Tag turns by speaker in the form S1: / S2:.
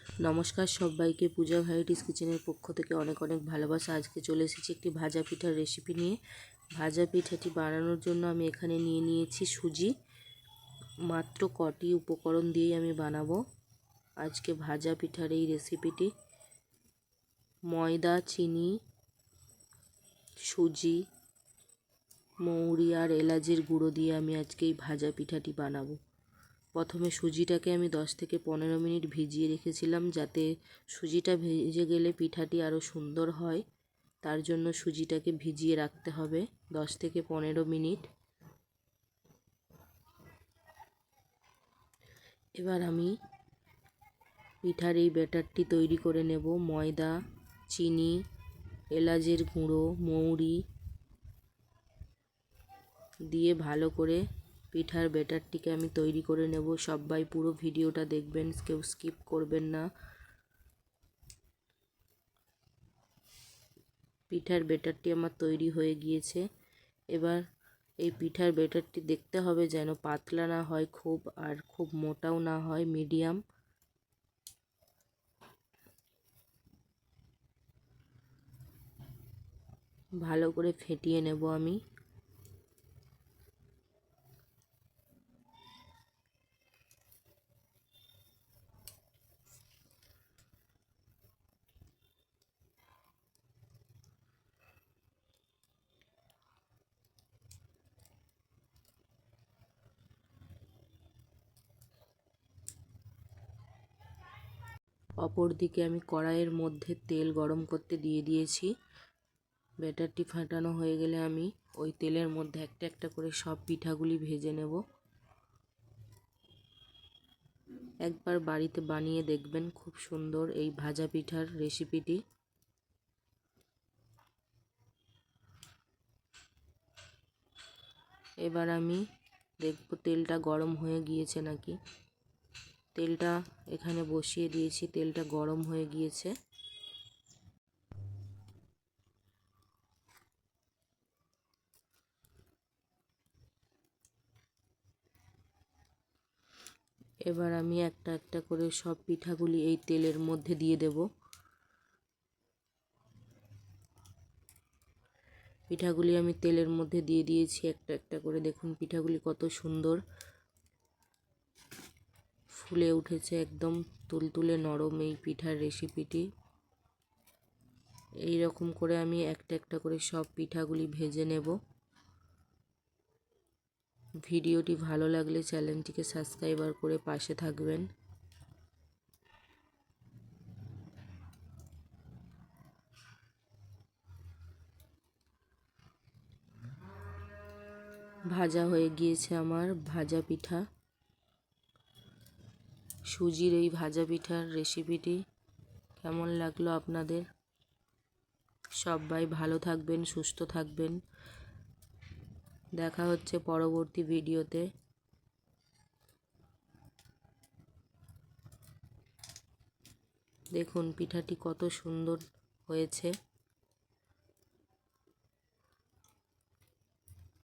S1: নমস্কার সবাইকে, পূজা ভ্যারাইটিস কিচেনের পক্ষ থেকে অনেক অনেক ভালোবাসা। আজকে চলে এসেছি একটি ভাজা পিঠার রেসিপি নিয়ে। ভাজা পিঠাটি বানানোর জন্য আমি এখানে নিয়ে নিয়েছি সুজি। মাত্র কটি উপকরণ দিয়েই আমি বানাবো আজকে ভাজা পিঠার এই রেসিপিটি। ময়দা, চিনি, সুজি, মৌরি আর এলাচের গুঁড়ো দিয়ে আমি আজকে এই ভাজা পিঠাটি বানাবো। প্রথমে সুজিটাকে আমি 10 থেকে 15 মিনিট ভিজিয়ে রেখেছিলাম, যাতে সুজিটা ভেজে গেলে পিঠাটি আরও সুন্দর হয়। তার জন্য সুজিটাকে ভিজিয়ে রাখতে হবে 10 থেকে 15 মিনিট। এবার আমি পিঠার এই ব্যাটারটি তৈরি করে নেব। ময়দা, চিনি, এলাচের গুঁড়ো, মৌরি দিয়ে ভালো করে পিঠার ব্যাটারটিকে আমি তৈরি করে নেব। সবাই পুরো ভিডিওটা দেখবেন, কেউ স্কিপ করবেন না। পিঠার ব্যাটারটি আমার তৈরি হয়ে গিয়েছে। এবার এই পিঠার ব্যাটারটি দেখতে হবে যেন পাতলা না হয় খুব, আর খুব মোটাও না হয়, মিডিয়াম। ভালো করে ফেটিয়ে নেব আমি। অপর দিকে আমি কড়াইয়ের মধ্যে তেল গরম করতে দিয়ে দিয়েছি। ব্যাটারটি ফাটানো হয়ে গেলে আমি ওই তেলের মধ্যে একটা একটা করে সব পিঠাগুলি ভেজে নেব। একবার বাড়িতে বানিয়ে দেখবেন, খুব সুন্দর এই ভাজা পিঠার রেসিপিটি। এবার আমি দেখব তেলটা গরম হয়ে গিয়েছে নাকি। তেলটা এখানে বসিয়ে দিয়েছি, তেলটা গরম হয়ে গিয়েছে। এবার আমি একটা একটা করে সব পিঠাগুলি এই তেলের মধ্যে দিয়ে দেব। পিঠাগুলি আমি তেলের মধ্যে দিয়ে দিয়েছি একটা একটা করে। দেখুন পিঠাগুলি কত সুন্দর ফুলে উঠেছে, একদম তুলতুলে নরম এই পিঠার রেসিপিটি। এই রকম করে আমি একটা একটা করে সব পিঠাগুলি ভেজে নেব। ভিডিওটি ভালো লাগলে চ্যানেলটিকে সাবস্ক্রাইব করে পাশে থাকবেন। ভাজা হয়ে গিয়েছে আমার ভাজা পিঠা। সুজির এই ভাজা পিঠার রেসিপিটি কেমন লাগলো আপনাদের? সবাই ভালো থাকবেন, সুস্থ থাকবেন। দেখা হচ্ছে পরবর্তী ভিডিওতে। দেখুন পিঠাটি কত সুন্দর হয়েছে।